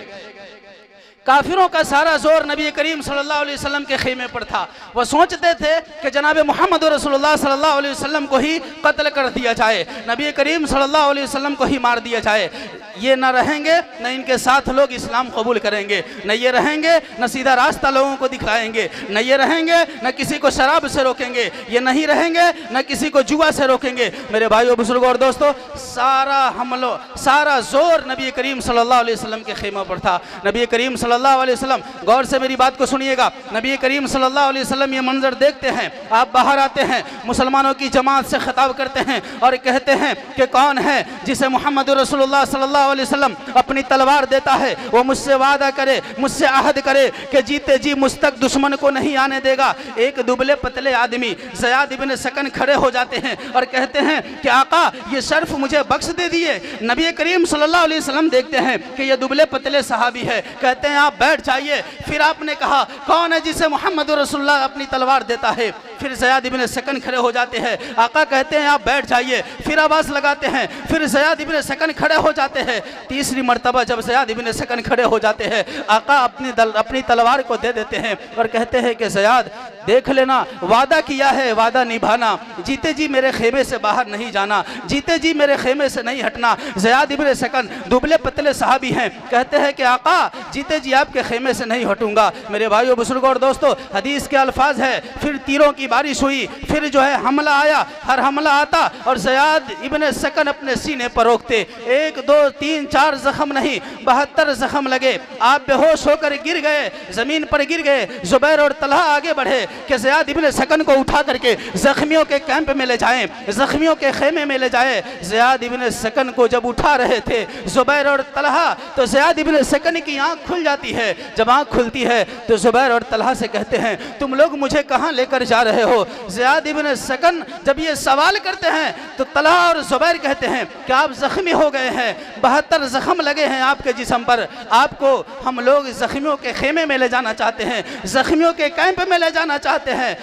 काफिरों का सारा जोर नबी करीम सल्लल्लाहु अलैहि वसल्लम के खेमे पर था। वह सोचते थे कि जनाब मोहम्मद रसूलुल्लाह सल्लल्लाहु अलैहि वसल्लम को ही कत्ल कर दिया जाए, नबी करीम सल्लल्लाहु अलैहि वसल्लम को ही मार दिया जाए। ये न रहेंगे न इनके साथ लोग इस्लाम कबूल करेंगे, न ये रहेंगे न सीधा रास्ता लोगों को दिखलाएंगे, न ये रहेंगे न किसी को शराब से रोकेंगे, ये नहीं रहेंगे न किसी को जुआ से रोकेंगे। मेरे भाइयों बुजुर्गों और दोस्तों, सारा जोर नबी करीम सल्लल्लाहु अलैहि वसल्लम के खेमों पर था। नबी करीम सल्लल्लाहु अलैहि वसल्लम, गौर से मेरी बात को सुनिएगा, नबी करीम सल्लल्लाहु अलैहि वसल्लम ये मंजर देखते हैं, आप बाहर आते हैं, मुसलमानों की जमात से खिताब करते हैं और कहते हैं कि कौन है जिसे मोहम्मद रसूलुल्लाह सल्लल्लाहु अलैहि वसल्लम अपनी तलवार देता है, वो मुझसे वादा करे, मुझसे अहद करे कि जीते जी मुझ तक दुश्मन को नहीं आने देगा। एक दुबले पतले आदमी ज़याद इब्न सकन खड़े हो जाते हैं और कहते हैं कि आका ये शर्फ मुझे बख्श दे दिए। नबी करीम सल्लल्लाहु अलैहि वसल्लम देखते हैं कि ये दुबले पतले सहाबी है, कहते हैं आप बैठ जाइए। फिर आपने कहा कौन है जिसे मोहम्मद रसूलुल्लाह अपनी तलवार देता है? फिर ज़याद इब्न सकन खड़े हो जाते हैं, आका कहते हैं आप बैठ जाइए। फिर आवाज़ लगाते हैं, फिर ज़याद इब्न सकन खड़े हो जाते हैं। तीसरी मर्तबा जब ज़याद इब्न सकन खड़े हो जाते हैं, आका अपनी तलवार को दे देते हैं और कहते हैं कि ज़याद देख लेना, वादा किया है वादा निभाना, जीते जी मेरे खेमे से बाहर नहीं जाना, जीते जी मेरे खेमे से नहीं हटना। ज़याद इब्न सकन दुबले पतले सहाबी हैं, कहते हैं कि आका जीते जी आपके खेमे से नहीं हटूंगा। मेरे भाइयों बुजुर्गों और दोस्तों, हदीस के अल्फाज है, फिर तीरों की बारिश हुई, फिर जो है हमला आया, हर हमला आता और ज़याद इब्न सकन अपने सीने पर रोकते। 1 2 3 4 जख्म नहीं, 72 जख्म लगे। आप बेहोश होकर गिर गए, जमीन पर गिर गए। जुबैर और तलहा आगे बढ़े कि ज़याद इब्न सकन को उठा करके जख्मियों के कैंप में ले जाएं, जख्मियों के खेमे में ले जाए। ज़याद इब्न सकन को जब उठा रहे थे जुबैर और तलहा, तो ज़याद इब्न सकन की आंख खुल जाती है। जब आंख खुलती है तो जुबैर और तलहा से कहते हैं तुम लोग मुझे कहाँ लेकर जा रहे हो? ज़याद इब्न सकन जब ये सवाल करते हैं तो तलहा और जुबैर कहते हैं कि आप जख्मी हो गए हैं, 72 जख्म लगे हैं आपके जिस्म पर, आपको हम लोग जख्मियों के खेमे में ले जाना चाहते हैं, जख्मियों के कैंप में ले जाना चाहते हैं।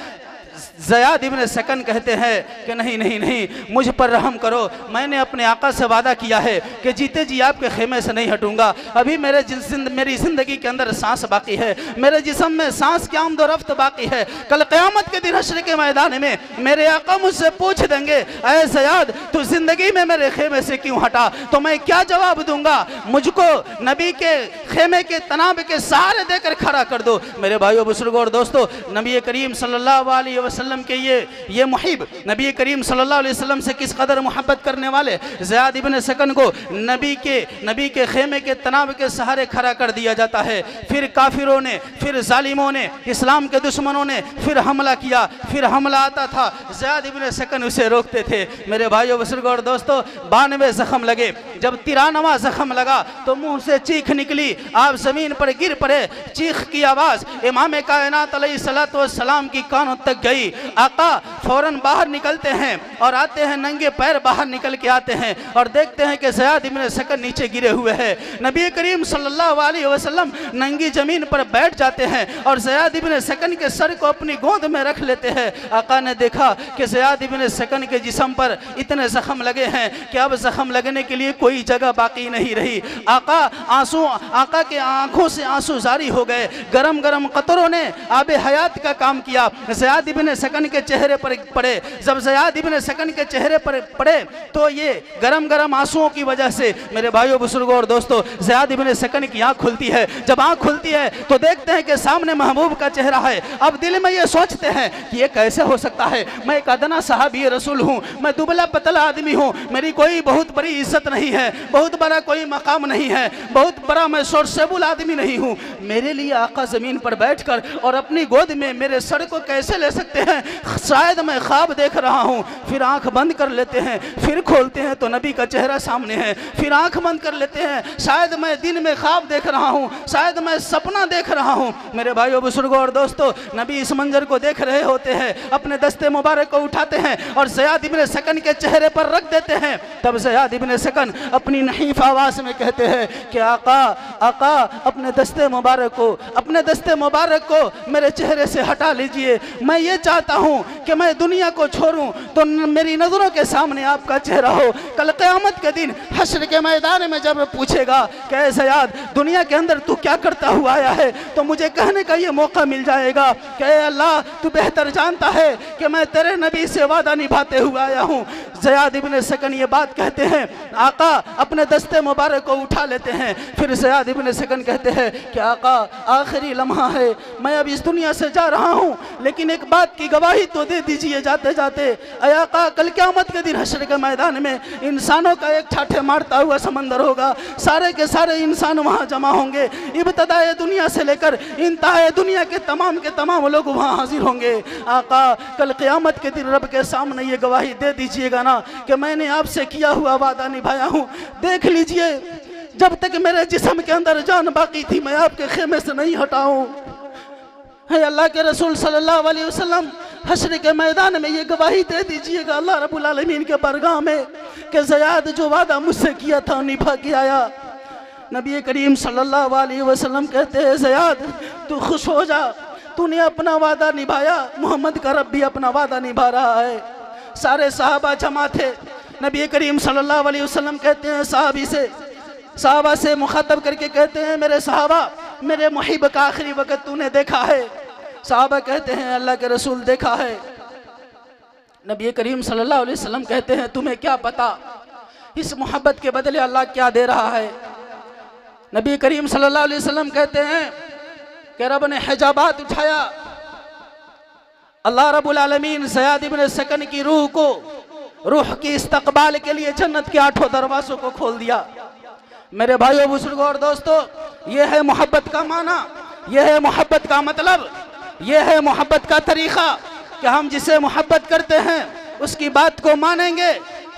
ज़याद इब्न सकन कहते हैं कि नहीं नहीं नहीं, मुझ पर रहम करो, मैंने अपने आका से वादा किया है कि जीते जी आपके खेमे से नहीं हटूंगा। अभी मेरी ज़िंदगी के अंदर सांस बाकी है, मेरे जिस्म में सांस की आमद और रफ्त बाकी है। कल क़यामत के दिन हश्र के मैदान में मेरे आका मुझसे पूछ देंगे, ऐ ज़याद तू ज़िंदगी में मेरे खेमे से क्यों हटा? तो मैं क्या जवाब दूंगा? मुझको नबी के खेमे के तनाब के सहारे देकर खड़ा कर दो। मेरे भाइयों बुजुर्गों और दोस्तों, नबी करीम सल्लल्लाहु अलैहि वसल्लम के ये मुहिब, नबी करीम सल्लल्लाहु अलैहि वसल्लम से किस कदर मोहब्बत करने वाले ज़याद इब्न सकन को नबी के खेमे के तनाव के सहारे खड़ा कर दिया जाता है। फिर काफिरों ने, फिर जालिमों ने, इस्लाम के दुश्मनों ने फिर हमला किया। फिर हमला आता था, ज़याद इब्न सकन उसे रोकते थे। मेरे भाइयों बुजुर्गों और दोस्तों, 92 जख्म लगे। जब 93वां जख्म लगा तो मुंह से चीख निकली, आप जमीन पर गिर पड़े। चीख की आवाज़ इमाम कायनात अलैहिस्सलातु वस्सलाम की कानों तक गई। आका फौरन बाहर निकलते हैं और आते हैं, नंगे पैर बाहर निकल के आते हैं और देखते हैं कि ज़याद इब्न सकन नीचे गिरे हुए हैं। नबी करीम सल्लल्लाहु अलैहि वसल्लम नंगी जमीन पर बैठ जाते हैं और ज़याद इब्न सकन के सर को अपनी गोद में रख लेते हैं। आका ने देखा कि ज़याद इब्न सकन के जिस्म पर इतने जख्म लगे हैं कि अब जख्म लगने के लिए कोई जगह बाकी नहीं रही। आका के आंखों से आंसू जारी हो गए। गरम गरम कतरों ने आबे हयात का काम किया, ज़याद इब्न सकन के चेहरे पर पड़े। जब ज़याद इब्न सकन के चेहरे पर पड़े तो ये गरम गरम आंसुओं की वजह से, मेरे भाइयों बुजुर्गों और दोस्तों, ज़याद इब्न सकन की आंख खुलती है। जब आंख खुलती है तो देखते हैं कि सामने महबूब का चेहरा है। अब दिल में ये सोचते हैं कि ये कैसे हो सकता है? मैं एक अदना सहाबी रसूल हूँ, मैं दुबला पतला आदमी हूँ, मेरी कोई बहुत बड़ी इज्जत नहीं है, बहुत बड़ा कोई मकाम नहीं है, बहुत बड़ा मैं शोरशेबुल आदमी नहीं हूँ। मेरे लिए आका ज़मीन पर बैठकर और अपनी गोद में मेरे सर को कैसे ले सकते हैं? शायद मैं ख्वाब देख रहा हूँ। फिर आंख बंद कर लेते हैं, फिर खोलते हैं तो नबी का चेहरा सामने है। फिर आंख बंद कर लेते हैं, शायद मैं दिन में ख्वाब देख रहा हूँ, शायद मैं सपना देख रहा हूँ। मेरे भाइयों बुजुर्गों और दोस्तों, नबी इस मंजर को देख रहे होते हैं, अपने दस्ते मुबारक को उठाते हैं और ज़याद इब्न सकन के चेहरे पर रख देते हैं। तब ज़याद इब्न सकन अपनी नहीफ आवाज़ में कहते हैं कि आका अपने दस्ते मुबारक को मेरे चेहरे से हटा लीजिए। मैं ये चाहता हूँ कि मैं दुनिया को छोड़ूं तो मेरी नज़रों के सामने आपका चेहरा हो। कल क़यामत के दिन हश्र के मैदान में जब पूछेगा कि ऐ ज़याद दुनिया के अंदर तू क्या करता हुआ आया है, तो मुझे कहने का ये मौका मिल जाएगा कि अल्लाह तू बेहतर जानता है कि मैं तेरे नबी से वादा निभाते हुए आया हूँ। ज़याद इब्न सकन ये बात कहते हैं, आका अपने दस्ते मुबारक को उठा लेते हैं। फिर ज़याद इब्न सकन कहते हैं कि आका आखिरी लम्हा है, मैं अब इस दुनिया से जा रहा हूँ, लेकिन एक बात की गवाही तो दे दीजिए जाते जाते। ऐ आका कल क़यामत के दिन हश्र के मैदान में इंसानों का एक ठाठे मारता हुआ समंदर होगा, सारे के सारे इंसान वहाँ जमा होंगे, इब्तदाए दुनिया से लेकर इंतहाए दुनिया के तमाम लोग वहाँ हाजिर होंगे। आका कल क़यामत के दिन रब के सामने ये गवाही दे दीजिएगा ना कि मैंने आपसे किया हुआ वादा निभाया हूँ। देख लीजिए जब तक मेरे जिस्म के अंदर जान बाकी थी मैं आपके खेमे से नहीं हटाऊँ। है अल्लाह के रसूल सल्लल्लाहु अलैहि वसल्लम हश्र के मैदान में ये गवाही दे दीजिएगा अल्लाह रब्बुल आलमीन के बरगाह में कि ज़याद जो वादा मुझसे किया था निभा के आया। नबी करीम सल्लल्लाहु अलैहि वसल्लम कहते हैं ज़याद तू खुश हो जा, तूने अपना वादा निभाया, मोहम्मद का रब भी अपना वादा निभा रहा है। सारे सहाबा जमा थे। नबी करीम सल्लल्लाहु अलैहि वसल्लम कहते हैं सहाबा से मुखातब करके कहते हैं मेरे सहाबा मेरे मुहिब का आखिरी वक़्त तूने देखा है? सहाबा कहते हैं अल्लाह के रसूल देखा है। नबी करीम सल्लल्लाहु अलैहि वसल्लम कहते हैं तुम्हें क्या पता इस मोहब्बत के बदले अल्लाह क्या दे रहा है? नबी करीम सल्लल्लाहु अलैहि वसल्लम कहते हैं कि रब ने हिजाबात उठाया, अल्लाह रब्बुल आलमीन ज़याद इब्न सकन की रूह की इस्तकबाल के लिए जन्नत के 8 दरवाज़ों को खोल दिया। मेरे भाइयों बुजुर्गों और दोस्तों, ये है मोहब्बत का माना, ये है मोहब्बत का मतलब, ये है मोहब्बत का तरीक़ा कि हम जिसे मोहब्बत करते हैं उसकी बात को मानेंगे।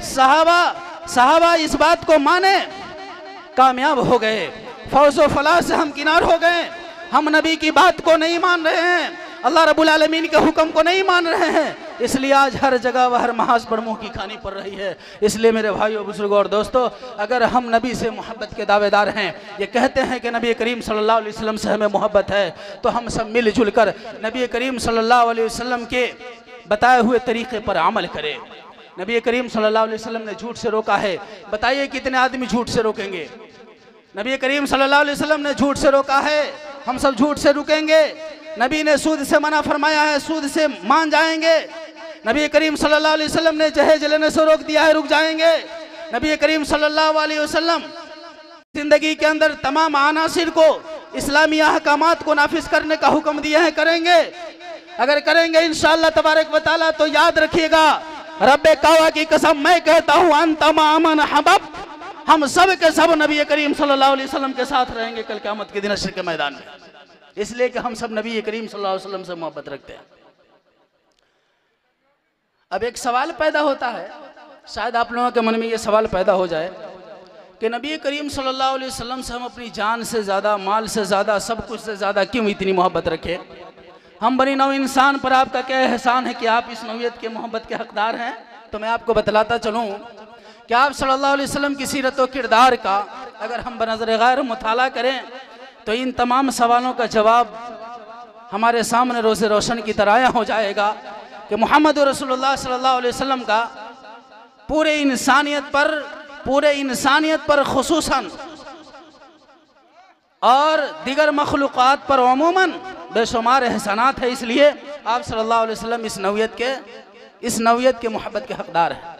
सहाबा इस बात को माने, कामयाब हो गए, फौज़ो फलाह से हम किनार हो गए। हम नबी की बात को नहीं मान रहे हैं, अल्लाह रब्बुल आलमीन के हुक्म को नहीं मान रहे हैं, इसलिए आज हर जगह वह हर महाज पर मुँह की खानी पड़ रही है। इसलिए मेरे भाइयों बुजुर्गों और दोस्तों, अगर हम नबी से मोहब्बत के दावेदार हैं, ये कहते हैं कि नबी करीम सल्लल्लाहु अलैहि वसल्लम से हमें मोहब्बत है, तो हम सब मिलजुल कर नबी करीम सल्लल्लाहु अलैहि वसल्लम के बताए हुए तरीक़े पर अमल करें। नबी करीम सल्लल्लाहु अलैहि वसल्लम ने झूठ से रोका है, बताइए कितने आदमी झूठ से रोकेंगे? नबी करीम सल्लल्लाहु अलैहि वसल्लम ने झूठ से रोका है, हम सब झूठ से रुकेंगे। नबी ने सूद से मना फरमाया है, सूद से मान जाएंगे। नबी करीम सल्लल्लाहु अलैहि वसल्लम ने जहेज लेने से रोक दिया है, रुक जाएंगे। नबी करीम सल्लल्लाहु अलैहि वसल्लम जिंदगी के अंदर तमाम अनासिर को इस्लामी अहकामात को नाफिज करने का हुक्म दिया है, करेंगे। अगर करेंगे इंशाअल्लाह तबारक व तआला तो याद रखिएगा, रब्बे कावा की कसम मैं कहता हूँ अंतमा अमन हबब, हम सब के सब नबी करीम सल्लल्लाहु अलैहि वसल्लम के साथ रहेंगे कल क़यामत के दिन हश्र के मैदान में, इसलिए कि हम सब नबी करीम सल्लल्लाहु अलैहि वसल्लम से मोहब्बत रखते हैं। अब एक सवाल पैदा होता है, शायद आप लोगों के मन में ये सवाल पैदा हो जाए कि नबी करीम सल्लल्लाहु अलैहि वसल्लम से हम अपनी जान से ज़्यादा, माल से ज़्यादा, सब कुछ से ज़्यादा क्यों इतनी मोहब्बत रखें? हम बनी नौ इंसान पर आपका क्या एहसान है कि आप इस नौयत के मोहब्बत के हकदार हैं? तो मैं आपको बतलाता चलूँ कि आप सल्लल्लाहु अलैहि वसल्लम की सीरत व किरदार का अगर हम बनज़र गैर मुताला करें तो इन तमाम सवालों का जवाब हमारे सामने रोज़े रोशन की तरह हो जाएगा कि मोहम्मद रसूलुल्लाह सल्लल्लाहु अलैहि वसल्लम का पूरे इंसानियत पर खुसूसन और दिगर मखलूक़ात पर अमूमन बेशुमार एहसानात है। इसलिए आप सल्लल्लाहु अलैहि वसल्लम इस नौयत के मोहब्बत के हकदार हैं।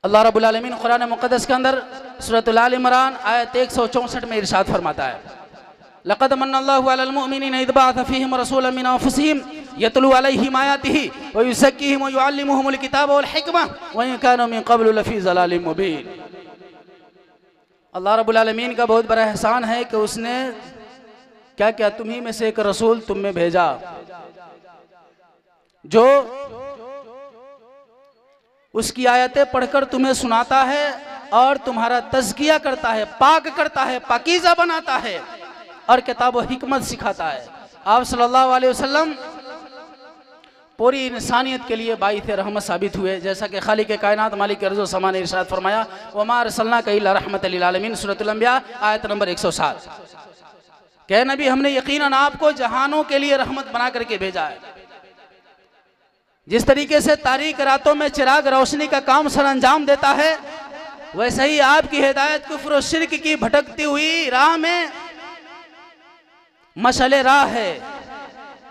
अल्लाह रब्बुल आलमीन कुरान मुक़द्दस के अंदर सूरह आल इमरान आयत 164 में इरशाद फरमाता है, लक़द मन्नल्लाहु अलल मुअमिनीना इज़ बअअथ फ़ीहिम रसूलन मिन अनफ़ुसिहिम यतलू अलैहिम आयातिही व युज़क्कीहिम व युअल्लिमुहुमुल किताब वल हिकमह व इन कानू मिन क़ब्लु लफ़ी ज़लालिम मुबीन। अल्लाह रब्बुल आलमीन का बहुत बड़ा एहसान है कि उसने क्या क्या तुम्ही में से एक रसूल तुम में भेजा जो उसकी आयतें पढ़कर तुम्हें सुनाता है और तुम्हारा तज़किया करता है, पाक करता है, पाकीज़ा बनाता है और किताब व हिकमत सिखाता है। आप सल्लल्लाहु अलैहि वसल्लम पूरी इंसानियत के लिए बाइस रहमत साबित हुए, जैसा कि खालिक कायनात मालिक अर्ज़ समा ने इरशाद फरमाया, वमा अरसलनाका इल्ला रहमतल लिल आलमीन, सूरह अंबिया आयत नंबर 107। कह नबी हमने यकीनन आपको जहानों के लिए रहमत बना करके भेजा है। जिस तरीके से तारीक रातों में चिराग रोशनी का काम सर अंजाम देता है, वैसे ही आपकी हिदायत कुफ्र और शिर्क की भटकती हुई राह में मशले राह है,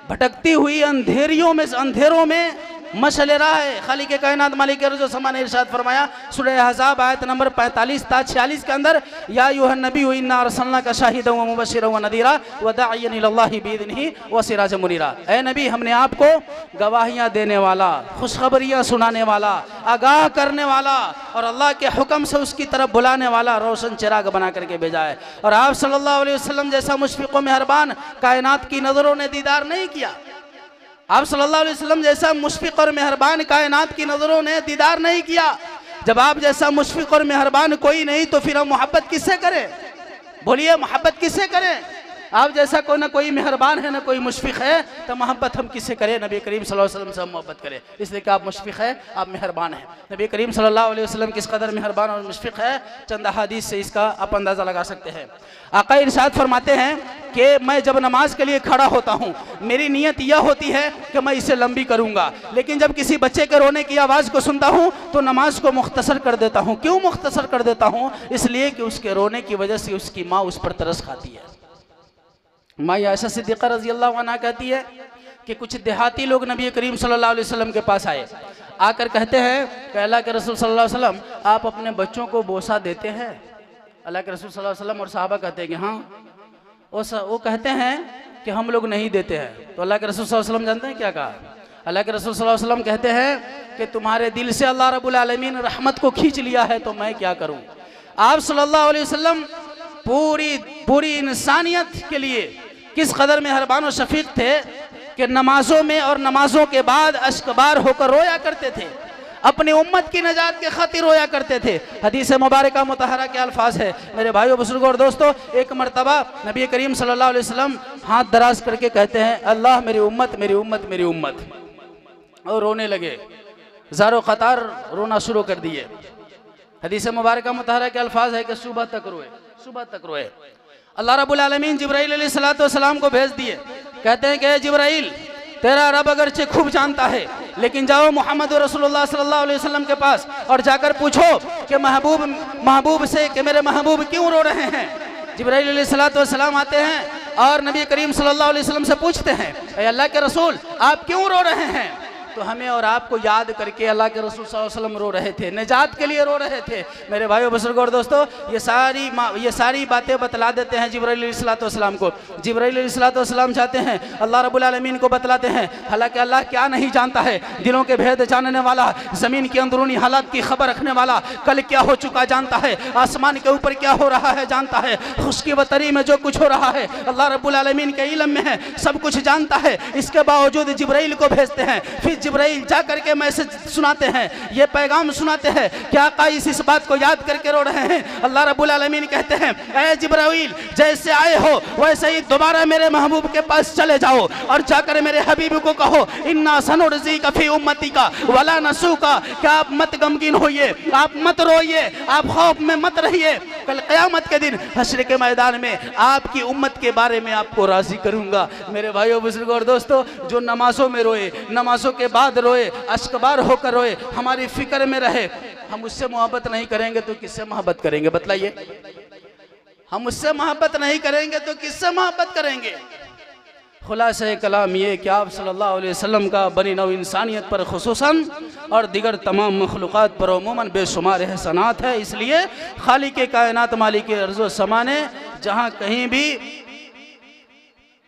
भटकती हुई अंधेरों में मशले राह है। खालिक कायनात मालिक अर्ज़ समा ने इरशाद फरमाया सूरह अहज़ाब आयत नंबर 45 ता 46 के अंदर, या अय्युहन नबी इन्ना अरसलनाका शाहिदन व मुबश्शिरन व नज़ीरा व दाइयन इलल्लाहि बिइज़निही व सिराजम मुनीरा। ए नबी, हमने आपको गवाहियाँ देने वाला, खुशखबरियाँ सुनाने वाला, आगाह करने वाला और अल्लाह के हुक्म से उसकी तरफ बुलाने वाला रोशन चिराग बना करके भेजा है। और आप सल्लल्लाहु अलैहि वसल्लम जैसा मुशफ़िक़ व मेहरबान कायनात की नज़रों ने दीदार नहीं किया। आप सल्लल्लाहु अलैहि वसल्लम जैसा मुशफ़िक़ और मेहरबान कायनात की नज़रों ने दीदार नहीं किया। जब आप जैसा मुशफ़िक़ और मेहरबान कोई नहीं तो फिर हम मोहब्बत किससे करें? बोलिए, मोहब्बत किससे करें? आप जैसा कोई ना कोई मेहरबान है ना कोई मुशफ़िक़ है, तो मोहब्बत हम किससे करें? नबी करीम सल्लल्लाहु अलैहि वसल्लम से हम मोहब्बत करें, इसलिए कि आप मुशफ़िक़ है, आप मेहरबान हैं। नबी करीम सल्लल्लाहु अलैहि वसल्लम किस कदर मेहरबान और मुशफ़िक़ है, चंद हदीस से इसका आप अंदाज़ा लगा सकते हैं। आका इरशाद फरमाते हैं कि मैं जब नमाज के लिए खड़ा होता हूँ, मेरी नीयत यह होती है कि मैं इसे लंबी करूँगा, लेकिन जब किसी बच्चे के रोने की आवाज़ को सुनता हूँ तो नमाज को मुख्तसर कर देता हूँ। क्यों मुख्तसर कर देता हूँ? इसलिए कि उसके रोने की वजह से उसकी माँ उस पर तरस खाती है। माँ आयशा सिद्दीक़ा रज़ी अल्लाहु अन्हा कहती है कि कुछ देहाती लोग नबी करीम सल्लल्लाहु अलैहि वसल्लम के पास आए, आकर कहते हैं कि अल्लाह के रसूल सल्लल्लाहु अलैहि वसल्लम, आप अपने बच्चों को बोसा देते हैं? अल्लाह के रसूल सल्लल्लाहु अलैहि वसल्लम और सहाबा कहते हैं कि हाँ। वो कहते हैं कि हम लोग नहीं देते हैं। तो अल्लाह के रसूल सल्लल्लाहु अलैहि वसल्लम जानते हैं क्या कहा? अल्लाह के रसूल सल्लल्लाहु अलैहि वसल्लम कहते हैं कि तुम्हारे दिल से अल्लाह रब्बुल आलमीन रहमत को खींच लिया है, तो मैं क्या करूं। आप सल्लल्लाहु अलैहि वसल्लम पूरी इंसानियत के लिए किस कदर मेहरबान और शफीक थे कि नमाजों में और नमाजों के बाद अश्कबार होकर रोया करते थे, अपनी उम्मत की नजात के खातिर रोया करते थे। हदीस मुबारका मुतहरा के अल्फाज है, मेरे भाइयों बुजुर्गों और दोस्तों, एक मरतबा नबी करीम सल्लल्लाहु अलैहि वसल्लम हाथ दराज करके कहते हैं, अल्लाह मेरी उम्मत मेरी उम्मत मेरी उम्मत, और रोने लगे, ज़ारो क़तार रोना शुरू कर दिए। हदीस मुबारका मुतहरा के अल्फाज है कि सुबह तक रोए। अल्लाह रब्बुल आलमीन जिब्राइल अलैहिस्सलातु वस्सलाम को भेज दिए, कहते हैं कि जिब्राइल, तेरा रब अगरचे खूब जानता है, लेकिन जाओ मोहम्मद रसूलुल्लाह सल्लल्लाहु अलैहि वसल्लम के पास और जाकर पूछो कि महबूब से कि मेरे महबूब क्यों रो रहे हैं। जिब्राइल अलैहिस्सलातु वस्सलाम आते हैं और नबी करीम सल्लल्लाहु अलैहि वसल्लम से पूछते हैं, अल्लाह के रसूल आप क्यों रो रहे हैं? तो हमें और आपको याद करके अल्लाह के रसूल सल्लल्लाहु अलैहि वसल्लम रो रहे थे, निजात के लिए रो रहे थे। मेरे भाइयों बुजुर्गों और दोस्तों, ये सारी बातें बतला देते हैं जिब्राइल अलैहिस्सलातु वस्सलाम को। जिब्राइल अलैहिस्सलातु वस्सलाम जाते हैं, अल्लाह रब्बुल आलमीन को बतलाते हैं। हालांकि अल्लाह क्या नहीं जानता है, दिलों के भेद जानने वाला, ज़मीन की अंदरूनी हालात की खबर रखने वाला, कल क्या हो चुका जानता है, आसमान के ऊपर क्या हो रहा है जानता है, खुश्की व तरी में जो कुछ हो रहा है अल्लाह रब्बुल आलमीन के इल्म में है, सब कुछ जानता है। इसके बावजूद जिब्राइल को भेजते हैं, फिर जिब्राइल जा करके मैसेज सुनाते हैं, ये पैगाम सुनाते हैं कि आका इस बात को याद करके रो रहे हैं। अल्लाह रब्बुल आलमीन कहते हैं, ऐ जिब्राइल, जैसे आए हो वैसे ही दोबारा मेरे महबूब के पास चले जाओ और जाकर मेरे हबीब को कहो, इन्ना सनुरज़ी का फी उम्मती का वला नसू का, क्या आप मत गमगीन होइए, आप मत रोइए, आप खौफ में मत रहिए। कल क़यामत के दिन हश्र के मैदान में आपकी उम्मत के बारे में आपको राज़ी करूंगा। मेरे भाइयों बुजुर्गों और दोस्तों, जो नमाजों में रोए, नमाजों के बाद रोए, अश्कबार होकर रोए, हमारी फिक्र में रहे, हम उससे मोहब्बत नहीं करेंगे तो किससे मोहब्बत करेंगे? बतलाइए, हम उससे मोहब्बत नहीं करेंगे तो किससे मोहब्बत करेंगे? खुलासा कलाम ये कि आप सल्लल्लाहु अलैहि वसल्लम का बनी नौ इंसानियत पर खुसूसन और दिगर तमाम मखलूक़ात पर उमूमन बेशुमार एहसानात है। इसलिए खालिक़ कायनात मालिक अर्ज़ समा ने जहाँ कहीं भी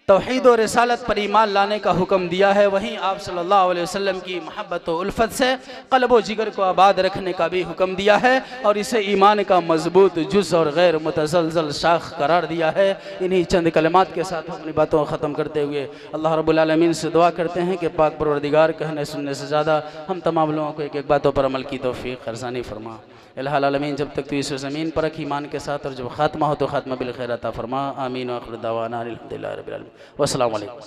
तौहीद और रिसालत पर ईमान लाने का हुक्म दिया है, वहीं आप सल्लल्लाहु अलैहि वसल्लम की मोहब्बत और उल्फत से क़ल्ब व जिगर को आबाद रखने का भी हुक्म दिया है और इसे ईमान का मजबूत जुज़ और गैर मुतज़लज़ल शाख करार दिया है। इन्हीं चंद कलमात के साथ अपनी बातों को ख़त्म करते हुए अल्लाह रब्बुल आलमीन से दुआ करते हैं कि पाक परवरदिगार कहने सुनने से ज़्यादा हम तमाम लोगों को एक एक बातों पर अमल की तौफ़ीक़ आसानी फरमा। इल्हाल आलमीन, जब तक तो इस ज़मीन पर रख ईमान के साथ और जब ख़ात्मा हो तो ख़ात्मा बिल खैर अता फरमा। आमीन व आखिर दावाना अल्हम्दुलिल्लाहि रब्बिल आलमीन। वस्सलामु अलैकुम।